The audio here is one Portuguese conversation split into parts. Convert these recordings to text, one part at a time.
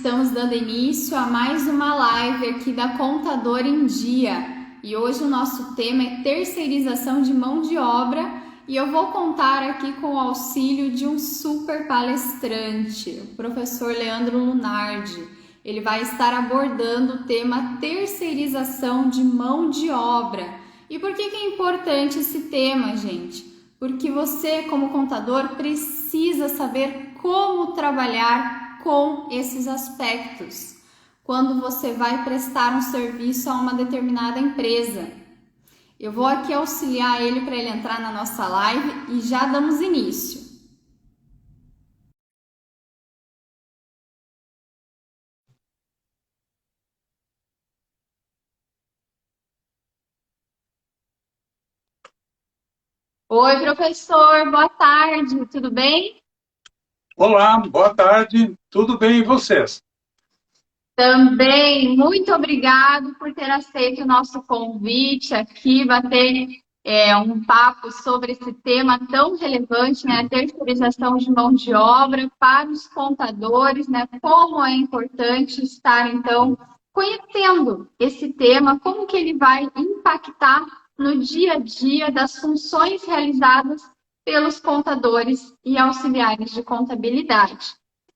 Estamos dando início a mais uma live aqui da Contador em Dia. E hoje o nosso tema é terceirização de mão de obra e eu vou contar aqui com o auxílio de um super palestrante, o professor Leandro Lunardi. Ele vai estar abordando o tema terceirização de mão de obra. E por que é importante esse tema, gente? Porque você, como contador, precisa saber como trabalhar com esses aspectos quando você vai prestar um serviço a uma determinada empresa. Eu vou aqui auxiliar ele para ele entrar na nossa live e já damos início. Oi, professor, boa tarde, tudo bem? Olá, boa tarde, tudo bem e vocês? Também, muito obrigado por ter aceito o nosso convite aqui, bater um papo sobre esse tema tão relevante, né? A terceirização de mão de obra para os contadores, né? Como é importante estar, então, conhecendo esse tema, como que ele vai impactar no dia a dia das funções realizadas pelos contadores e auxiliares de contabilidade.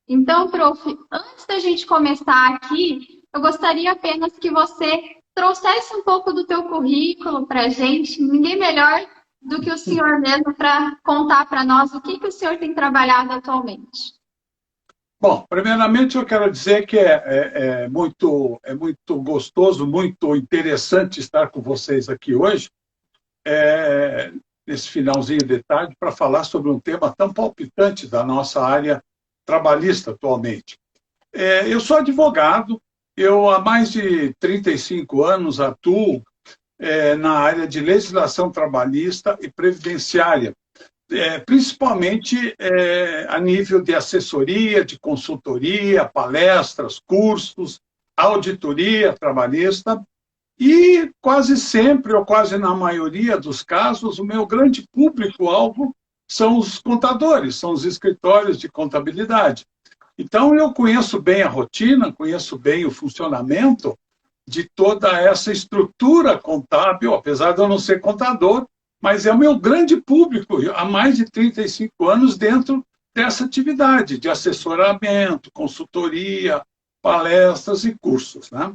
Então, prof, antes da gente começar aqui, eu gostaria apenas que você trouxesse um pouco do teu currículo para a gente. Ninguém melhor do que o senhor mesmo para contar para nós o que o senhor tem trabalhado atualmente. Bom, primeiramente eu quero dizer que é muito gostoso, muito interessante estar com vocês aqui hoje, nesse finalzinho de tarde, para falar sobre um tema tão palpitante da nossa área trabalhista atualmente. Eu sou advogado, eu há mais de 35 anos atuo na área de legislação trabalhista e previdenciária, principalmente a nível de assessoria, de consultoria, palestras, cursos, auditoria trabalhista, e quase sempre, ou quase na maioria dos casos, o meu grande público-alvo são os contadores, são os escritórios de contabilidade. Então, eu conheço bem a rotina, conheço bem o funcionamento de toda essa estrutura contábil, apesar de eu não ser contador, mas é o meu grande público, há mais de 35 anos dentro dessa atividade de assessoramento, consultoria, palestras e cursos, né?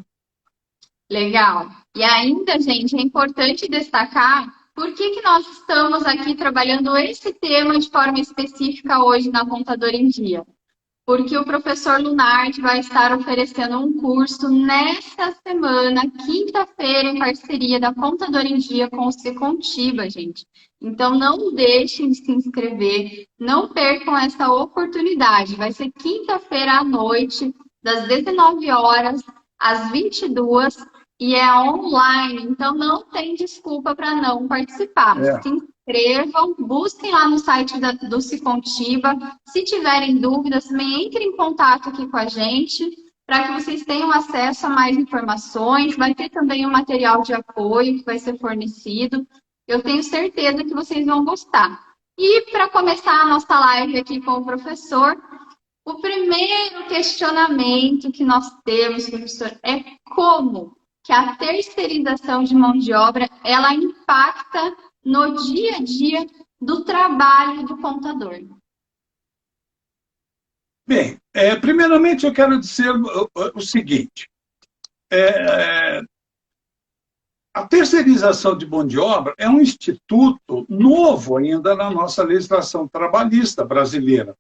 Legal. E ainda, gente, é importante destacar por que nós estamos aqui trabalhando esse tema de forma específica hoje na Contador em Dia. Porque o professor Lunardi vai estar oferecendo um curso nesta semana, quinta-feira, em parceria da Contador em Dia com o Secontiba, gente. Então, não deixem de se inscrever, não percam essa oportunidade. Vai ser quinta-feira à noite, das 19 horas às 22 e é online, então não tem desculpa para não participar. É. Se inscrevam, busquem lá no site do Cicontiba. Se tiverem dúvidas, também entrem em contato aqui com a gente para que vocês tenham acesso a mais informações. Vai ter também um material de apoio que vai ser fornecido. Eu tenho certeza que vocês vão gostar. E para começar a nossa live aqui com o professor, o primeiro questionamento que nós temos, professor, é como que a terceirização de mão de obra ela impacta no dia a dia do trabalho do contador. Bem, primeiramente eu quero dizer o seguinte: a terceirização de mão de obra é um instituto novo ainda na nossa legislação trabalhista brasileira.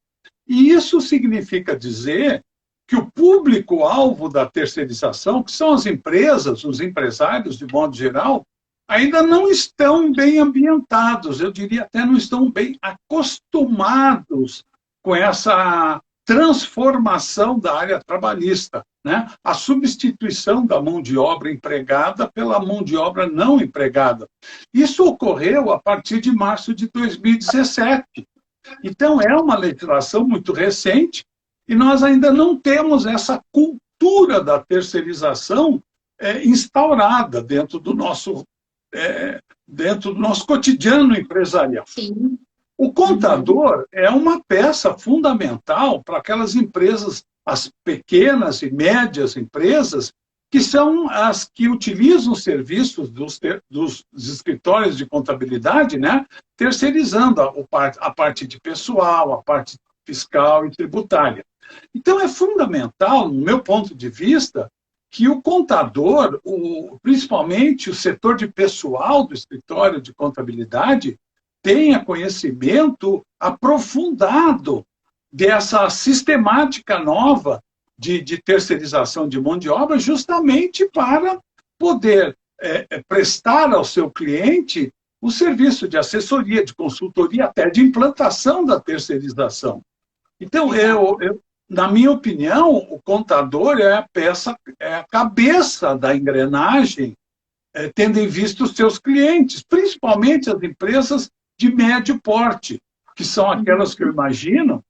E isso significa dizer que o público-alvo da terceirização, que são as empresas, os empresários, de modo geral, ainda não estão bem ambientados, eu diria até não estão bem acostumados com essa transformação da área trabalhista, né? A substituição da mão de obra empregada pela mão de obra não empregada. Isso ocorreu a partir de março de 2017. Então, é uma legislação muito recente e nós ainda não temos essa cultura da terceirização instaurada dentro do nosso cotidiano empresarial. Sim. O contador é uma peça fundamental para aquelas empresas, as pequenas e médias empresas, que são as que utilizam os serviços dos escritórios de contabilidade, né, terceirizando a parte de pessoal, a parte fiscal e tributária. Então, é fundamental, no meu ponto de vista, que o contador, principalmente o setor de pessoal do escritório de contabilidade, tenha conhecimento aprofundado dessa sistemática nova de terceirização de mão de obra, justamente para poder prestar ao seu cliente o serviço de assessoria, de consultoria, até de implantação da terceirização. Então, na minha opinião, o contador é a cabeça da engrenagem, tendo em vista os seus clientes, principalmente as empresas de médio porte, que são aquelas que eu imagino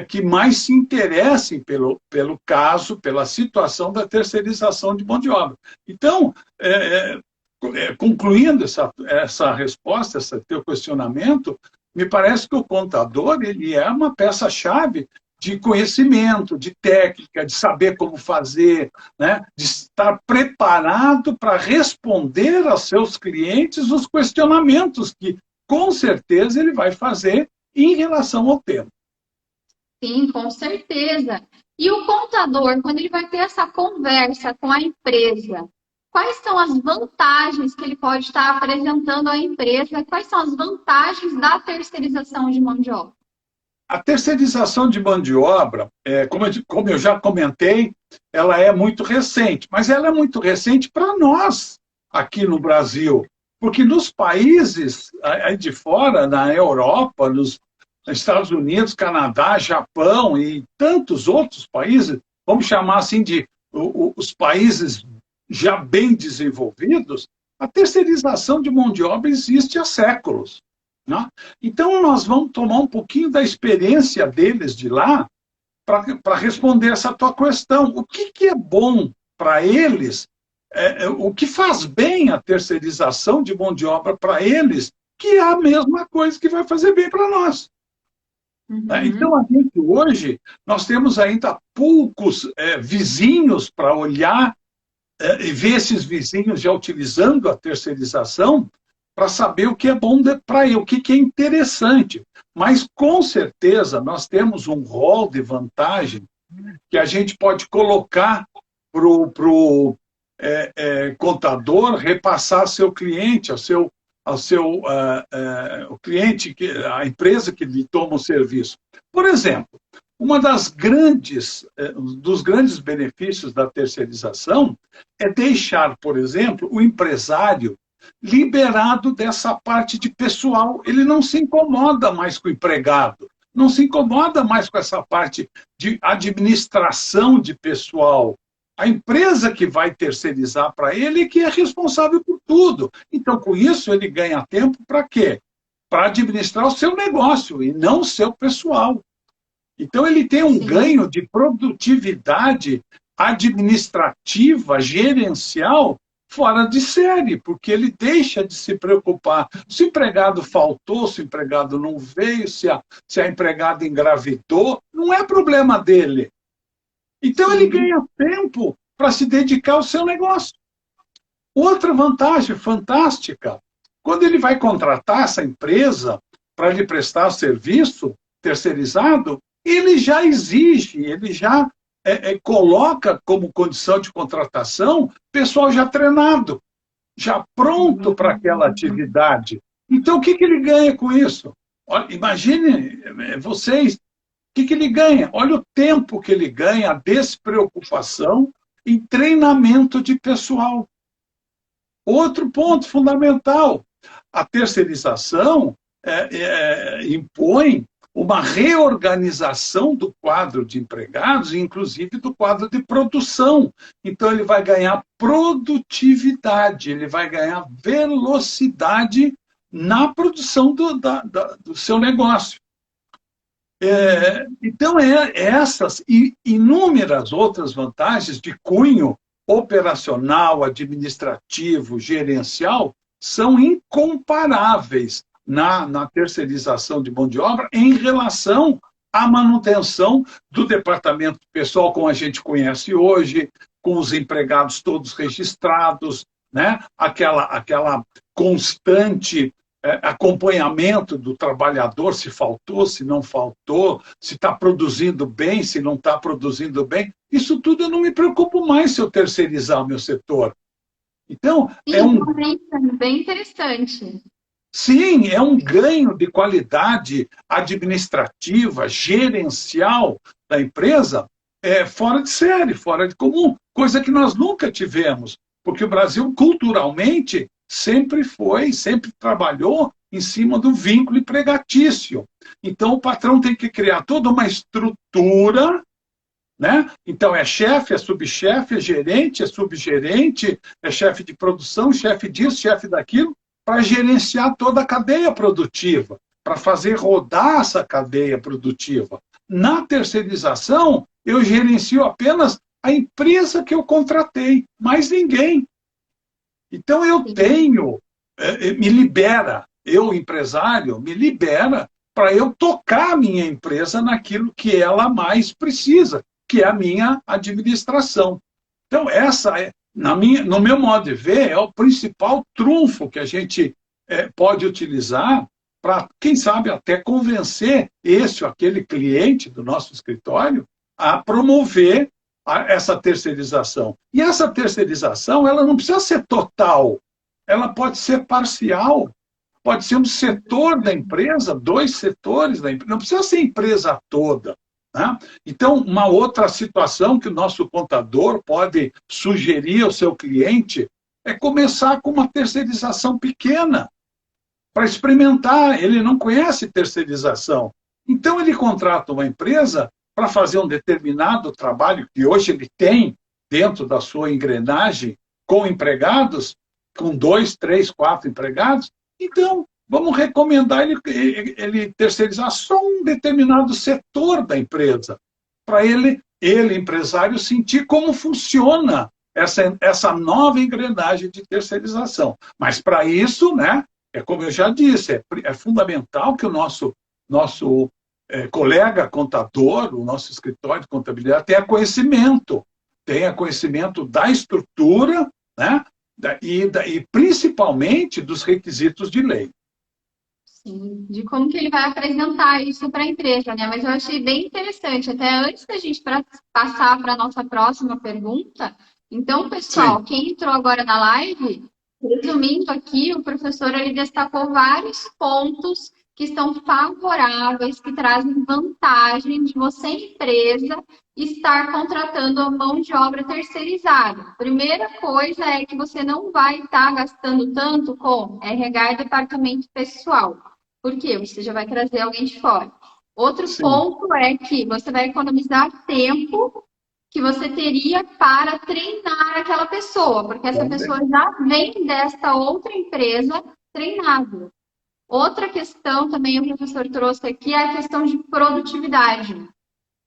que mais se interessem pelo caso, pela situação da terceirização de mão de obra. Então, concluindo essa resposta, esse teu questionamento, me parece que o contador ele é uma peça-chave de conhecimento, de técnica, de saber como fazer, né? De estar preparado para responder aos seus clientes os questionamentos que, com certeza, ele vai fazer em relação ao tema. Sim, com certeza. E o contador, quando ele vai ter essa conversa com a empresa, quais são as vantagens que ele pode estar apresentando à empresa? Quais são as vantagens da terceirização de mão de obra? A terceirização de mão de obra, como eu já comentei, ela é muito recente, mas ela é muito recente para nós aqui no Brasil, porque nos países aí de fora, na Europa, nos Estados Unidos, Canadá, Japão e tantos outros países, vamos chamar assim de os países já bem desenvolvidos, a terceirização de mão de obra existe há séculos. Né? Então, nós vamos tomar um pouquinho da experiência deles de lá para responder essa tua questão. O que é bom para eles, o que faz bem a terceirização de mão de obra para eles, que é a mesma coisa que vai fazer bem para nós. Uhum. Então, a gente hoje, nós temos ainda poucos vizinhos para olhar e ver esses vizinhos já utilizando a terceirização, para saber o que é bom para ele, o que é interessante. Mas, com certeza, nós temos um rol de vantagem que a gente pode colocar para o contador repassar ao seu cliente, o cliente, a empresa que lhe toma o serviço. Por exemplo, dos grandes benefícios da terceirização é deixar, por exemplo, o empresário liberado dessa parte de pessoal. Ele não se incomoda mais com o empregado, não se incomoda mais com essa parte de administração de pessoal. A empresa que vai terceirizar para ele é que é responsável por tudo. Então, com isso, ele ganha tempo para quê? Para administrar o seu negócio e não o seu pessoal. Então, ele tem um ganho de produtividade administrativa, gerencial, fora de série, porque ele deixa de se preocupar se o empregado faltou, se o empregado não veio, se a empregada engravidou, não é problema dele. Então, ele ganha tempo para se dedicar ao seu negócio. Outra vantagem fantástica, quando ele vai contratar essa empresa para lhe prestar serviço terceirizado, ele já exige, ele já coloca como condição de contratação pessoal já treinado, já pronto para aquela atividade. Então, o que ele ganha com isso? Olha, imagine vocês, o que ele ganha? Olha o tempo que ele ganha, a despreocupação em treinamento de pessoal. Outro ponto fundamental, a terceirização impõe uma reorganização do quadro de empregados, inclusive do quadro de produção. Então, ele vai ganhar produtividade, ele vai ganhar velocidade na produção do seu negócio. Então, essas e inúmeras outras vantagens de cunho operacional, administrativo, gerencial, são incomparáveis na terceirização de mão de obra em relação a manutenção do departamento pessoal, como a gente conhece hoje, com os empregados todos registrados, né? Aquela constante acompanhamento do trabalhador, se faltou, se não faltou, se está produzindo bem, se não está produzindo bem. Isso tudo eu não me preocupo mais se eu terceirizar o meu setor. Então, é bem interessante. Sim, é um ganho de qualidade administrativa, gerencial da empresa, fora de série, fora de comum, coisa que nós nunca tivemos, porque o Brasil, culturalmente, sempre trabalhou em cima do vínculo empregatício. Então, o patrão tem que criar toda uma estrutura, né? Então, é chefe, é subchefe, é gerente, é subgerente, é chefe de produção, chefe disso, chefe daquilo, para gerenciar toda a cadeia produtiva, para fazer rodar essa cadeia produtiva. Na terceirização, eu gerencio apenas a empresa que eu contratei, mais ninguém. Então, me libera, eu, empresário, me libera para eu tocar a minha empresa naquilo que ela mais precisa, que é a minha administração. Então, essa no meu modo de ver, é o principal trunfo que a gente pode utilizar para, quem sabe, até convencer esse ou aquele cliente do nosso escritório a promover essa terceirização. E essa terceirização, ela não precisa ser total, ela pode ser parcial, pode ser um setor da empresa, 2 setores da empresa, não precisa ser a empresa toda. Né? Então, uma outra situação que o nosso contador pode sugerir ao seu cliente é começar com uma terceirização pequena, para experimentar. Ele não conhece terceirização. Então, ele contrata uma empresa para fazer um determinado trabalho que hoje ele tem dentro da sua engrenagem, com empregados, com 2, 3, 4 empregados. Então, vamos recomendar ele terceirizar só um determinado setor da empresa, para ele, empresário, sentir como funciona essa nova engrenagem de terceirização. Mas, para isso, né, como eu já disse, é fundamental que o nosso colega contador, o nosso escritório de contabilidade, tenha conhecimento da estrutura, né, e principalmente dos requisitos de lei. Sim, de como que ele vai apresentar isso para a empresa, né? Mas eu achei bem interessante, até antes da gente passar para a nossa próxima pergunta. Então, pessoal, quem entrou agora na live, resumindo aqui, o professor ele destacou vários pontos que estão favoráveis, que trazem vantagem de você, empresa, estar contratando a mão de obra terceirizada. Primeira coisa é que você não vai estar gastando tanto com RH e departamento pessoal. Por quê? Você já vai trazer alguém de fora. Outro ponto é que você vai economizar tempo que você teria para treinar aquela pessoa, porque essa pessoa já vem desta outra empresa treinada. Outra questão também o professor trouxe aqui é a questão de produtividade.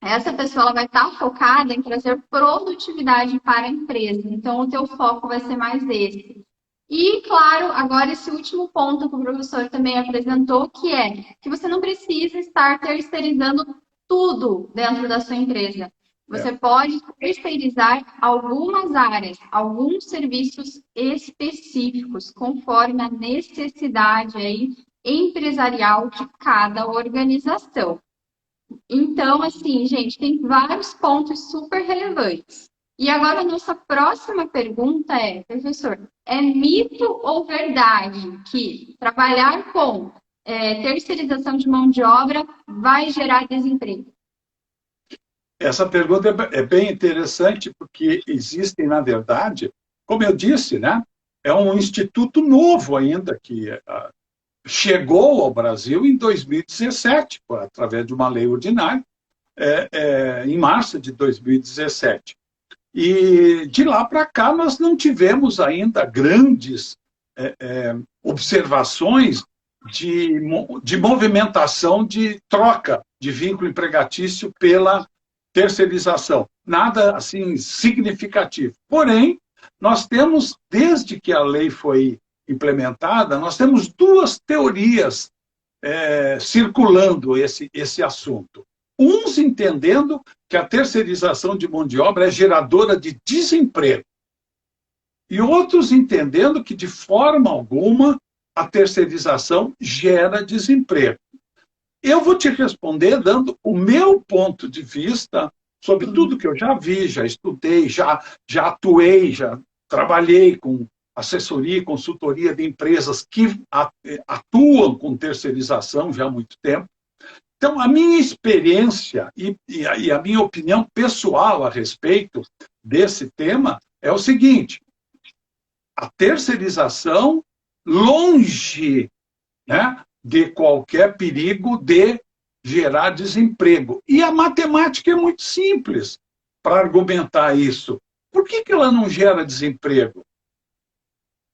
Essa pessoa ela vai estar focada em trazer produtividade para a empresa. Então, o teu foco vai ser mais esse. E, claro, agora esse último ponto que o professor também apresentou, que é que você não precisa estar terceirizando tudo dentro da sua empresa. Você pode terceirizar algumas áreas, alguns serviços específicos, conforme a necessidade aí empresarial de cada organização. Então, assim, gente, tem vários pontos super relevantes. E agora a nossa próxima pergunta é, professor, é mito ou verdade que trabalhar com terceirização de mão de obra vai gerar desemprego? Essa pergunta é bem interessante, porque existem, na verdade, como eu disse, né, é um instituto novo ainda, que chegou ao Brasil em 2017, através de uma lei ordinária, em março de 2017. E de lá para cá nós não tivemos ainda grandes observações de movimentação de troca de vínculo empregatício pela terceirização. Nada assim significativo. Porém, nós temos, desde que a lei foi implementada, nós temos 2 teorias circulando esse assunto. uns entendendo que a terceirização de mão de obra é geradora de desemprego, e outros entendendo que, de forma alguma, a terceirização gera desemprego. Eu vou te responder dando o meu ponto de vista sobre tudo que eu já vi, já estudei, já atuei, já trabalhei com assessoria e consultoria de empresas que atuam com terceirização já há muito tempo. Então, a minha experiência e a minha opinião pessoal a respeito desse tema é o seguinte: a terceirização, longe, né, de qualquer perigo de gerar desemprego. E a matemática é muito simples para argumentar isso. Por que ela não gera desemprego?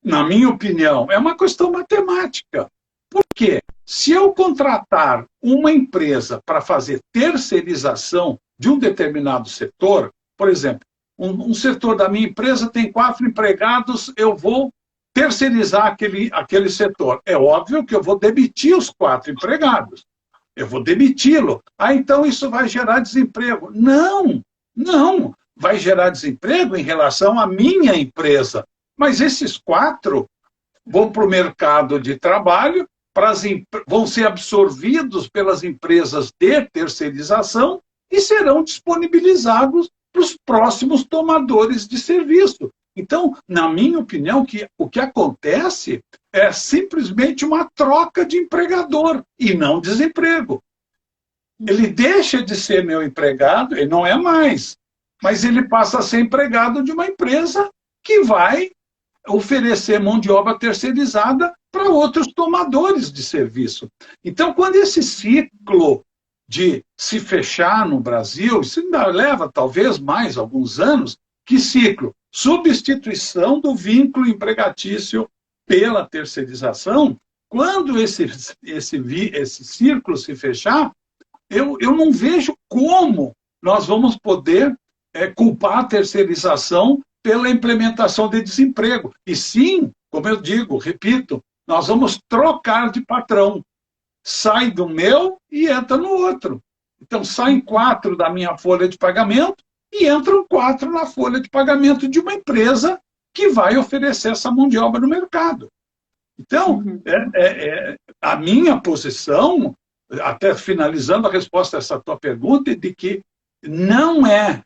Na minha opinião, é uma questão matemática. Por quê? Se eu contratar uma empresa para fazer terceirização de um determinado setor, por exemplo, um setor da minha empresa tem 4 empregados, eu vou terceirizar aquele setor. É óbvio que eu vou demitir os 4 empregados. Eu vou demiti-lo. Então isso vai gerar desemprego. Não, não. Vai gerar desemprego em relação à minha empresa. Mas esses 4 vão para o mercado de trabalho, vão ser absorvidos pelas empresas de terceirização e serão disponibilizados para os próximos tomadores de serviço. Então, na minha opinião, o que acontece é simplesmente uma troca de empregador e não desemprego. Ele deixa de ser meu empregado, ele não é mais, mas ele passa a ser empregado de uma empresa que vai oferecer mão de obra terceirizada para outros tomadores de serviço. Então, quando esse ciclo de se fechar no Brasil, isso ainda leva talvez mais alguns anos, que ciclo? Substituição do vínculo empregatício pela terceirização. Quando esse círculo se fechar, eu não vejo como nós vamos poder culpar a terceirização pela implementação de desemprego. E sim, como eu digo, repito, nós vamos trocar de patrão. Sai do meu e entra no outro. Então, saem 4 da minha folha de pagamento e entram 4 na folha de pagamento de uma empresa que vai oferecer essa mão de obra no mercado. Então, a minha posição, até finalizando a resposta a essa tua pergunta, é de que não é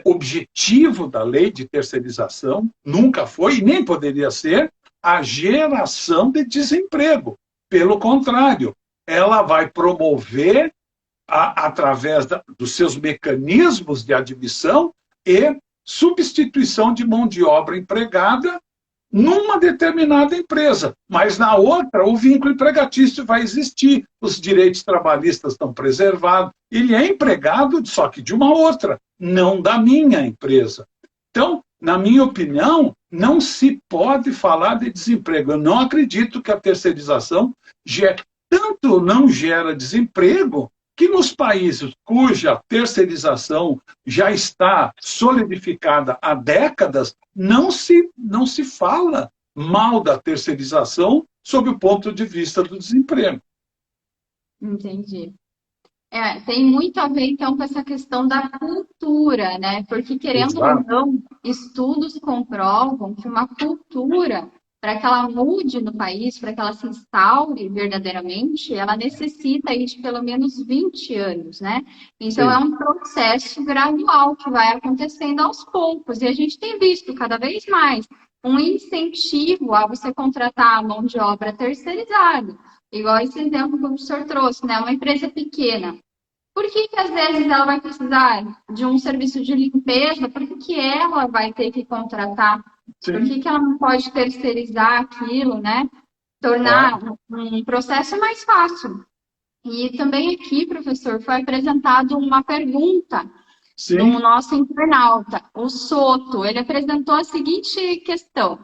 objetivo da lei de terceirização, nunca foi e nem poderia ser, a geração de desemprego. Pelo contrário, ela vai promover, através dos seus mecanismos de admissão e substituição de mão de obra empregada numa determinada empresa, mas na outra o vínculo empregatício vai existir, os direitos trabalhistas estão preservados, ele é empregado só que de uma outra, não da minha empresa. Então, na minha opinião, não se pode falar de desemprego. Eu não acredito que a terceirização tanto não gera desemprego, que nos países cuja terceirização já está solidificada há décadas, não se fala mal da terceirização sob o ponto de vista do desemprego. Entendi. Tem muito a ver, então, com essa questão da cultura, né? Porque, querendo ou não, estudos comprovam que uma cultura, para que ela mude no país, para que ela se instaure verdadeiramente, ela necessita aí de pelo menos 20 anos, né? Então, é um processo gradual que vai acontecendo aos poucos. E a gente tem visto cada vez mais um incentivo a você contratar a mão de obra terceirizada. Igual esse exemplo que o professor trouxe, né? Uma empresa pequena. Por que às vezes ela vai precisar de um serviço de limpeza? Por que ela vai ter que contratar? Sim. Por que ela não pode terceirizar aquilo, né? Tornar um processo mais fácil. E também aqui, professor, foi apresentado uma pergunta do nosso internauta, o Soto. Ele apresentou a seguinte questão.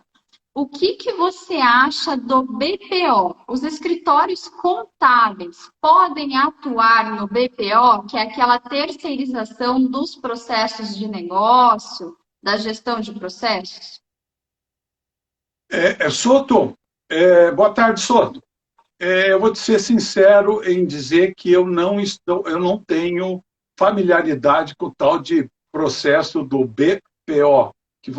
O que você acha do BPO? Os escritórios contábeis podem atuar no BPO, que é aquela terceirização dos processos de negócio, da gestão de processos? Soto, boa tarde, Soto. Eu vou te ser sincero em dizer que eu não tenho familiaridade com o tal de processo do BPO, que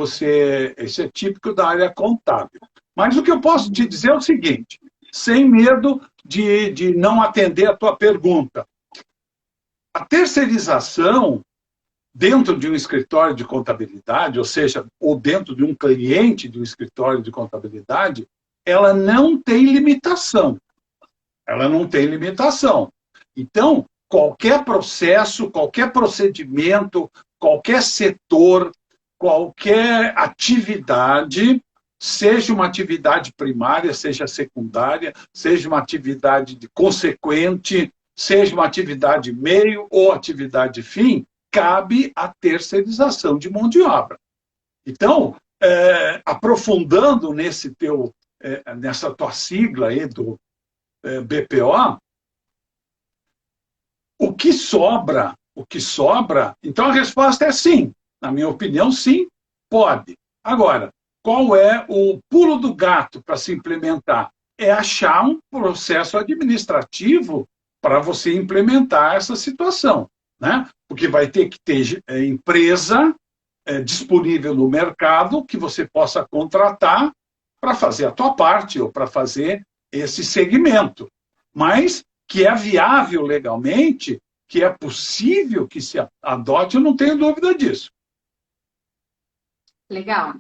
esse é típico da área contábil. Mas o que eu posso te dizer é o seguinte, sem medo de não atender a tua pergunta. A terceirização dentro de um escritório de contabilidade, ou seja, ou dentro de um cliente de um escritório de contabilidade, ela não tem limitação. Ela não tem limitação. Então, qualquer processo, qualquer procedimento, qualquer setor, qualquer atividade, seja uma atividade primária, seja secundária, seja uma atividade consequente, seja uma atividade meio ou atividade fim, cabe a terceirização de mão de obra. Então, aprofundando nessa tua sigla aí do BPO, o que sobra, então a resposta é sim. Na minha opinião, sim, pode. Agora, qual é o pulo do gato para se implementar? É achar um processo administrativo para você implementar essa situação, né? Porque vai ter que ter empresa disponível no mercado que você possa contratar para fazer a tua parte ou para fazer esse segmento. Mas que é viável legalmente, que é possível que se adote, eu não tenho dúvida disso. Legal.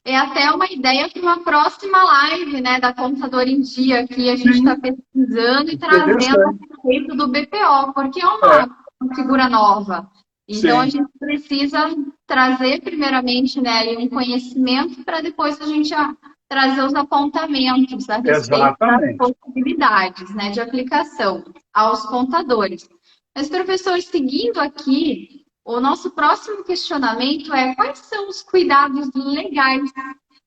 É até uma ideia para uma próxima live, né, da Contador em Dia, que a gente está pesquisando e trazendo a respeito do BPO, porque é uma figura nova. Então, a gente precisa trazer, primeiramente, né, um conhecimento para depois a gente trazer os apontamentos a respeito das possibilidades, né, de aplicação aos contadores. Mas, professor, seguindo aqui, o nosso próximo questionamento é quais são os cuidados legais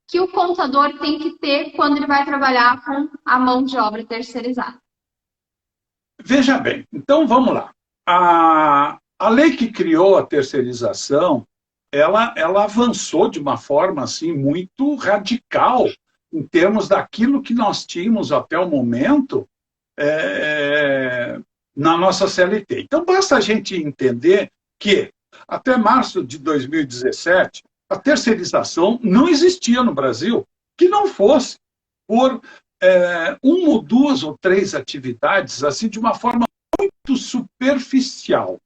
que o contador tem que ter quando ele vai trabalhar com a mão de obra terceirizada? Veja bem, então vamos lá. A lei que criou a terceirização, ela avançou de uma forma assim, muito radical em termos daquilo que nós tínhamos até o momento na nossa CLT. Então, basta a gente entender que, até março de 2017, a terceirização não existia no Brasil, que não fosse por uma ou duas ou três atividades, assim, de uma forma muito superficial.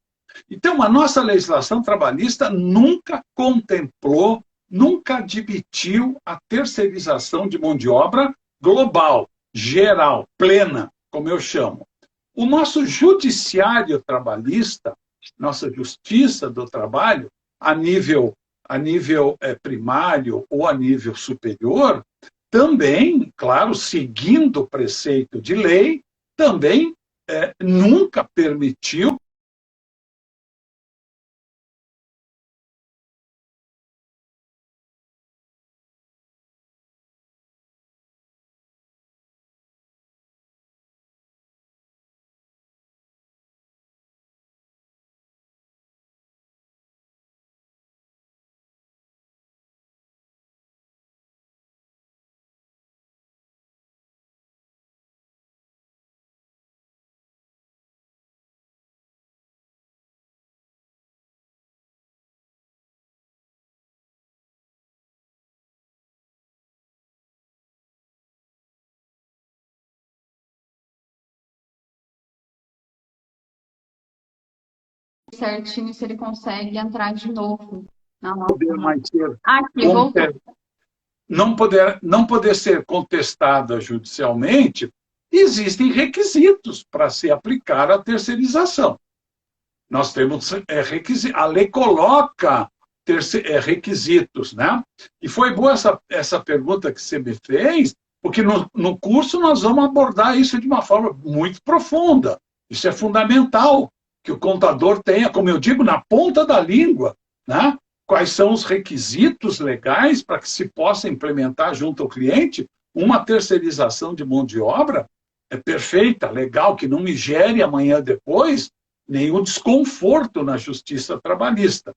Então, a nossa legislação trabalhista nunca contemplou, nunca admitiu a terceirização de mão de obra global, geral, plena, como eu chamo. O nosso judiciário trabalhista, nossa justiça do trabalho, a nível primário ou a nível superior, também, claro, seguindo o preceito de lei, também nunca permitiu certinho se ele consegue entrar de novo na nossa... poder mais ser Aqui, voltou. não poder ser contestada judicialmente, existem requisitos para se aplicar a terceirização. Nós temos a lei coloca requisitos, né? E foi boa essa pergunta que você me fez, porque no curso nós vamos abordar isso de uma forma muito profunda. Isso é fundamental, que o contador tenha, como eu digo, na ponta da língua, né? Quais são os requisitos legais para que se possa implementar junto ao cliente uma terceirização de mão de obra perfeita, legal, que não me gere amanhã depois nenhum desconforto na justiça trabalhista.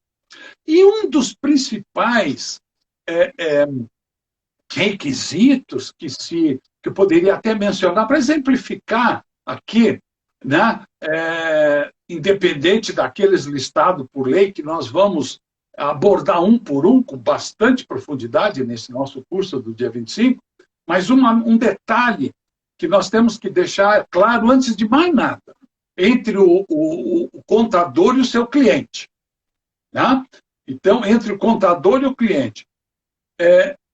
E um dos principais requisitos que eu poderia até mencionar, para exemplificar aqui, né, independente daqueles listados por lei, que nós vamos abordar um por um, com bastante profundidade nesse nosso curso do dia 25, mas um detalhe que nós temos que deixar claro antes de mais nada, entre o contador e o seu cliente. Né? Então, entre o contador e o cliente,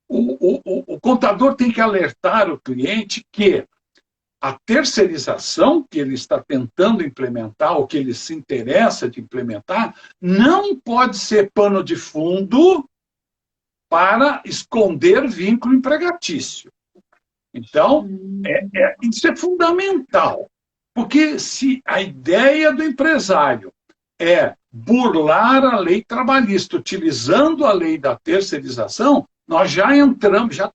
o contador tem que alertar o cliente que a terceirização que ele está tentando implementar, ou que ele se interessa de implementar, não pode ser pano de fundo para esconder vínculo empregatício. Então, isso é fundamental, porque se a ideia do empresário é burlar a lei trabalhista utilizando a lei da terceirização, nós já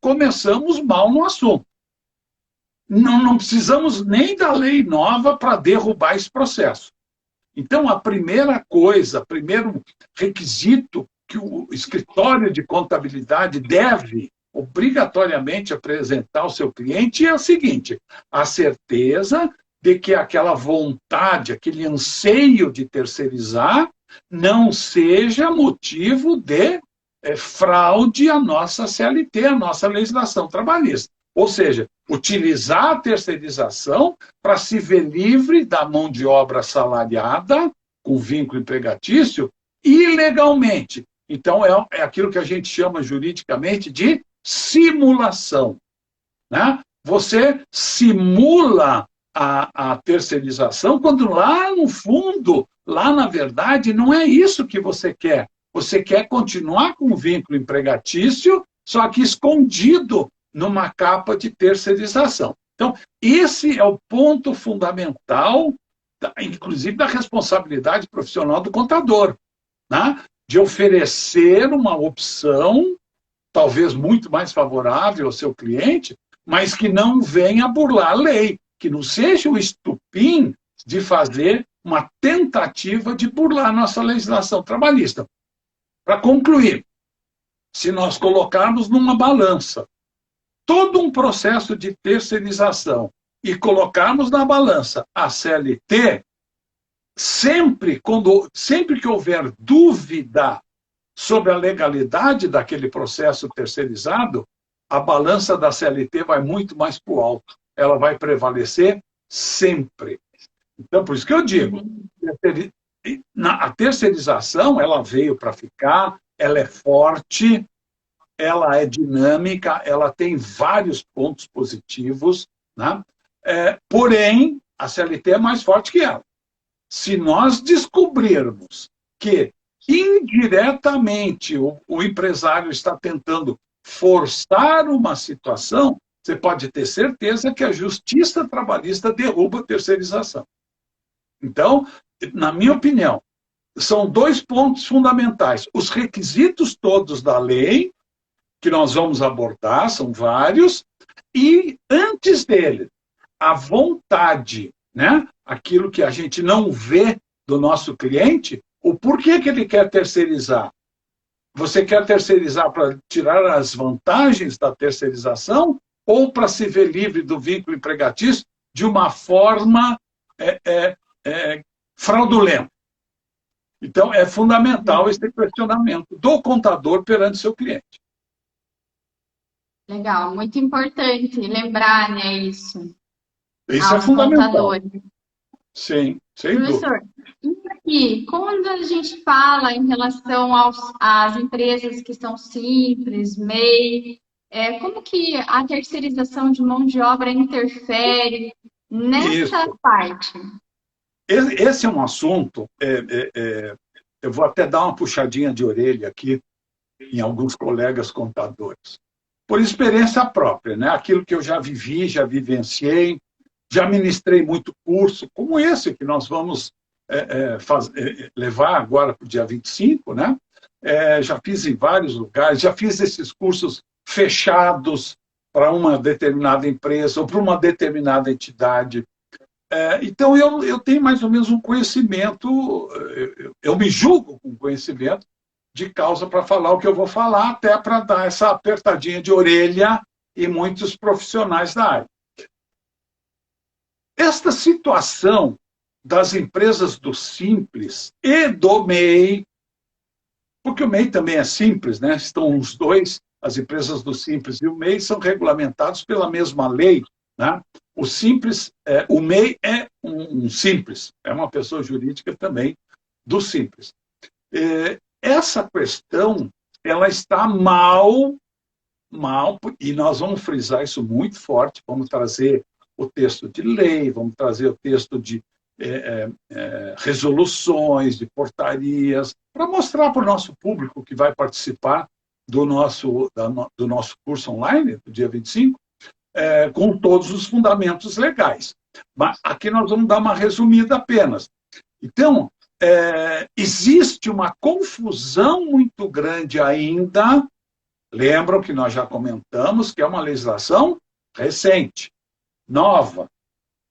começamos mal no assunto. Não precisamos nem da lei nova para derrubar esse processo. Então, a primeira coisa, o primeiro requisito que o escritório de contabilidade deve obrigatoriamente apresentar ao seu cliente é o seguinte: a certeza de que aquela vontade, aquele anseio de terceirizar não seja motivo de fraude à nossa CLT, à nossa legislação trabalhista. Ou seja, utilizar a terceirização para se ver livre da mão de obra assalariada, com vínculo empregatício, ilegalmente. Então, é aquilo que a gente chama juridicamente de simulação. Né? Você simula a terceirização quando lá no fundo, lá na verdade, não é isso que você quer. Você quer continuar com o vínculo empregatício, só que escondido numa capa de terceirização. Então, esse é o ponto fundamental, inclusive da responsabilidade profissional do contador, né? De oferecer uma opção, talvez muito mais favorável ao seu cliente, mas que não venha burlar a lei, que não seja o estupim de fazer uma tentativa de burlar a nossa legislação trabalhista. Para concluir, se nós colocarmos numa balança todo um processo de terceirização e colocarmos na balança a CLT, sempre que houver dúvida sobre a legalidade daquele processo terceirizado, a balança da CLT vai muito mais para o alto. Ela vai prevalecer sempre. Então, por isso que eu digo, a terceirização, ela veio para ficar, ela é forte, ela é dinâmica, ela tem vários pontos positivos, né? Porém, a CLT é mais forte que ela. Se nós descobrirmos que indiretamente o empresário está tentando forçar uma situação, você pode ter certeza que a justiça trabalhista derruba a terceirização. Então, na minha opinião, são dois pontos fundamentais. Os requisitos todos da lei, que nós vamos abordar, são vários, e antes dele, a vontade, né? Aquilo que a gente não vê do nosso cliente, o porquê que ele quer terceirizar. Você quer terceirizar para tirar as vantagens da terceirização ou para se ver livre do vínculo empregatício de uma forma fraudulenta? Então, é fundamental esse questionamento do contador perante seu cliente. Legal, muito importante lembrar, né, isso. Isso é fundamental. Contador. Sim, sem Professor, dúvida. e quando a gente fala em relação às empresas que são simples, MEI, como que a terceirização de mão de obra interfere nessa parte? Esse é um assunto, eu vou até dar uma puxadinha de orelha aqui em alguns colegas contadores. Por experiência própria, né? Aquilo que eu já vivi, já vivenciei, já ministrei muito curso, como esse que nós vamos levar agora para o dia 25, né? Já fiz em vários lugares, já fiz esses cursos fechados para uma determinada empresa ou para uma determinada entidade. Então, eu tenho mais ou menos um conhecimento, eu me julgo com conhecimento de causa para falar o que eu vou falar, até para dar essa apertadinha de orelha em muitos profissionais da área. Esta situação das empresas do Simples e do MEI, porque o MEI também é simples, né? Estão os dois, as empresas do Simples e o MEI são regulamentados pela mesma lei, né? O Simples, o MEI é um Simples, é uma pessoa jurídica também do Simples. Essa questão, ela está mal, e nós vamos frisar isso muito forte, vamos trazer o texto de lei, vamos trazer o texto de resoluções, de portarias, para mostrar para o nosso público que vai participar do nosso curso online, do dia 25, com todos os fundamentos legais. Mas aqui nós vamos dar uma resumida apenas. Então, existe uma confusão muito grande ainda. Lembram que nós já comentamos que é uma legislação recente, nova.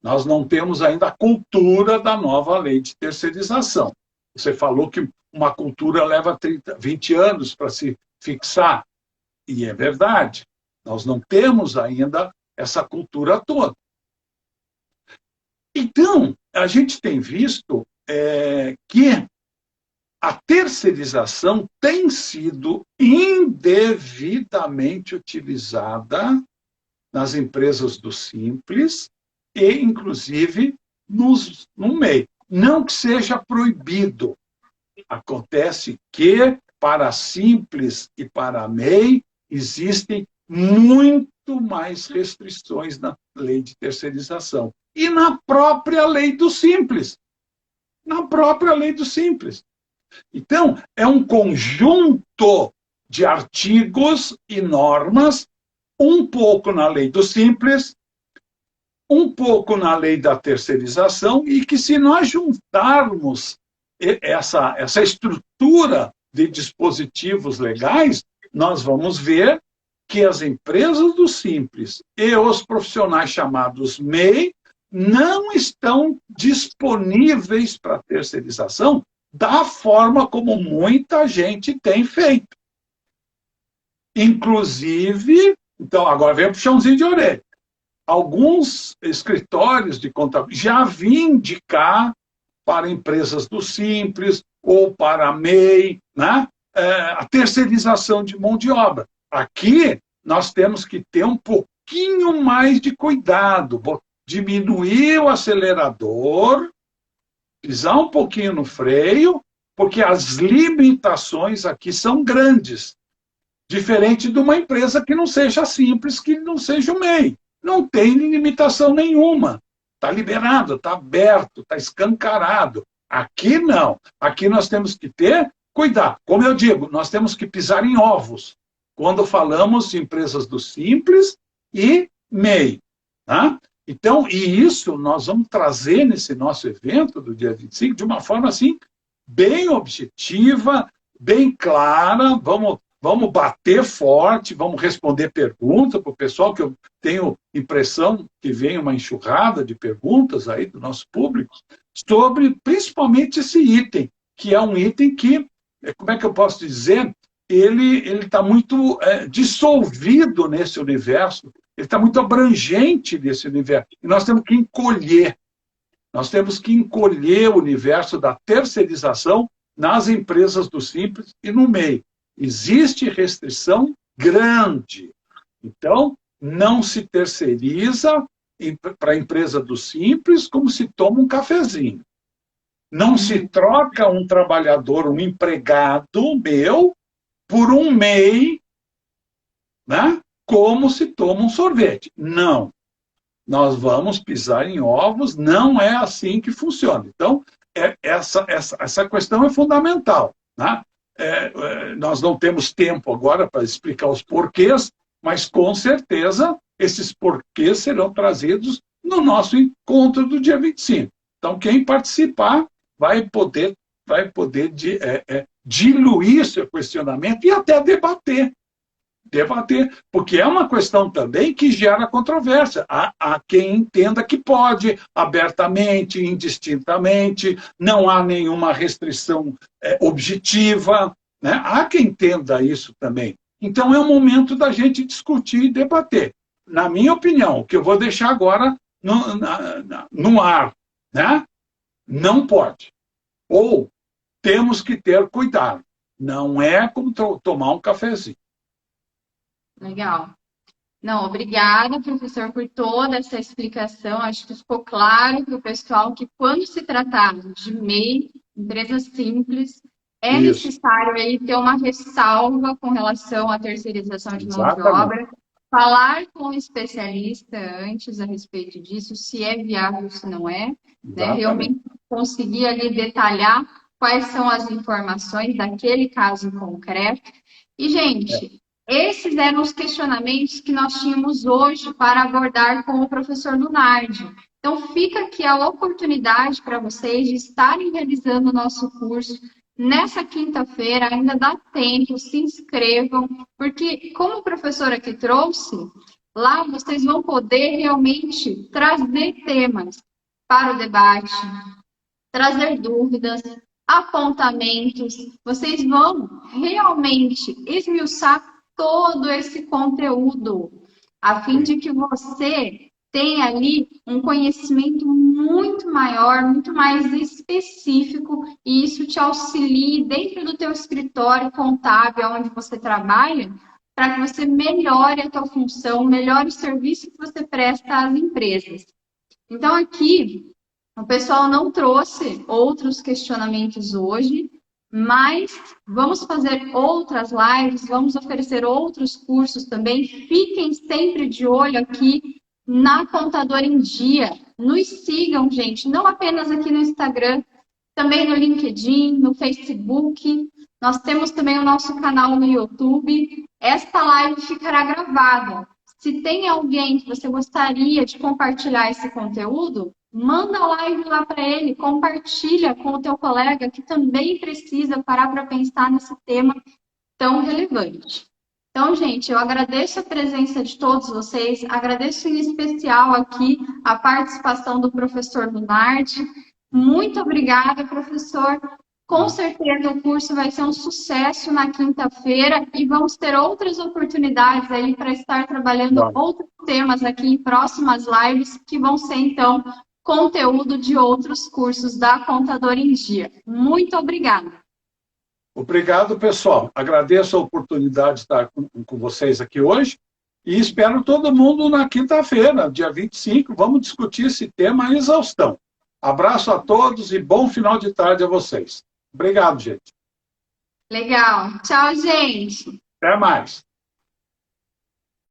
Nós não temos ainda a cultura da nova lei de terceirização. Você falou que uma cultura leva 20 anos para se fixar. E é verdade. Nós não temos ainda essa cultura toda. Então, a gente tem visto que a terceirização tem sido indevidamente utilizada nas empresas do Simples e, inclusive, no MEI. Não que seja proibido. Acontece que, para Simples e para MEI, existem muito mais restrições na lei de terceirização. E na própria lei do Simples. Na própria lei do Simples. Então, é um conjunto de artigos e normas, um pouco na lei do Simples, um pouco na lei da terceirização, e que, se nós juntarmos essa estrutura de dispositivos legais, nós vamos ver que as empresas do Simples e os profissionais chamados MEI não estão disponíveis para terceirização da forma como muita gente tem feito. Inclusive, então, agora vem o puxãozinho de orelha. Alguns escritórios de contabilidade já vêm indicar para empresas do Simples ou para a MEI, né, a terceirização de mão de obra. Aqui, nós temos que ter um pouquinho mais de cuidado, diminuir o acelerador, pisar um pouquinho no freio, porque as limitações aqui são grandes. Diferente de uma empresa que não seja Simples, que não seja o MEI. Não tem limitação nenhuma. Está liberado, está aberto, está escancarado. Aqui não. Aqui nós temos que ter cuidado. Como eu digo, nós temos que pisar em ovos quando falamos de empresas do Simples e MEI. Tá? Então, e isso nós vamos trazer nesse nosso evento do dia 25 de uma forma assim, bem objetiva, bem clara. Vamos bater forte, vamos responder perguntas para o pessoal, que eu tenho impressão que vem uma enxurrada de perguntas aí do nosso público, sobre principalmente esse item, que é um item que, como é que eu posso dizer, ele está muito dissolvido nesse universo, ele está muito abrangente nesse universo, e nós temos que encolher. Nós temos que encolher o universo da terceirização nas empresas do Simples e no MEI. Existe restrição grande. Então, não se terceiriza para a empresa do Simples como se toma um cafezinho. Não se troca um trabalhador, um empregado meu, por um MEI, né, como se toma um sorvete. Não. Nós vamos pisar em ovos, não é assim que funciona. Então, essa questão é fundamental. Né? Nós não temos tempo agora para explicar os porquês, mas com certeza esses porquês serão trazidos no nosso encontro do dia 25. Então, quem participar vai poder diluir seu questionamento e até debater, porque é uma questão também que gera controvérsia. Há quem entenda que pode, abertamente, indistintamente, não há nenhuma restrição objetiva, né? Há quem entenda isso também. Então, é o momento da gente discutir e debater. Na minha opinião, o que eu vou deixar agora no ar, né? Não pode. Ou temos que ter cuidado. Não é como tomar um cafezinho. Legal. Não, obrigada, professor, por toda essa explicação. Acho que ficou claro para o pessoal que quando se tratar de MEI, empresa simples, é Isso, necessário aí ter uma ressalva com relação à terceirização de mão de exatamente. obra, falar com o especialista antes a respeito disso, se é viável, se não é, né? Exatamente. Realmente conseguir ali detalhar quais são as informações daquele caso em concreto. E, É, gente, esses eram os questionamentos que nós tínhamos hoje para abordar com o professor Lunardi. Então, fica aqui a oportunidade para vocês de estarem realizando o nosso curso nessa quinta-feira, ainda dá tempo, se inscrevam, porque, como o professor aqui trouxe, lá vocês vão poder realmente trazer temas para o debate, trazer dúvidas, apontamentos. Vocês vão realmente esmiuçar todo esse conteúdo, a fim de que você tenha ali um conhecimento muito maior, muito mais específico, e isso te auxilie dentro do teu escritório contábil, onde você trabalha, para que você melhore a tua função, melhore o serviço que você presta às empresas. Então, aqui, o pessoal não trouxe outros questionamentos hoje, mas vamos fazer outras lives, vamos oferecer outros cursos também. Fiquem sempre de olho aqui na Contador em Dia. Nos sigam, gente, não apenas aqui no Instagram, também no LinkedIn, no Facebook. Nós temos também o nosso canal no YouTube. Esta live ficará gravada. Se tem alguém que você gostaria de compartilhar esse conteúdo, manda a live lá para ele, compartilha com o teu colega que também precisa parar para pensar nesse tema tão relevante. Então, gente, eu agradeço a presença de todos vocês, agradeço em especial aqui a participação do professor Lunardi. Muito obrigada, professor. Com certeza o curso vai ser um sucesso na quinta-feira e vamos ter outras oportunidades aí para estar trabalhando Claro. outros temas aqui em próximas lives que vão ser, então, conteúdo de outros cursos da Contador em Dia. Muito obrigada. Obrigado, pessoal. Agradeço a oportunidade de estar com vocês aqui hoje e espero todo mundo na quinta-feira, dia 25. Vamos discutir esse tema à exaustão. Abraço a todos e bom final de tarde a vocês. Obrigado, gente. Legal. Tchau, gente. Até mais.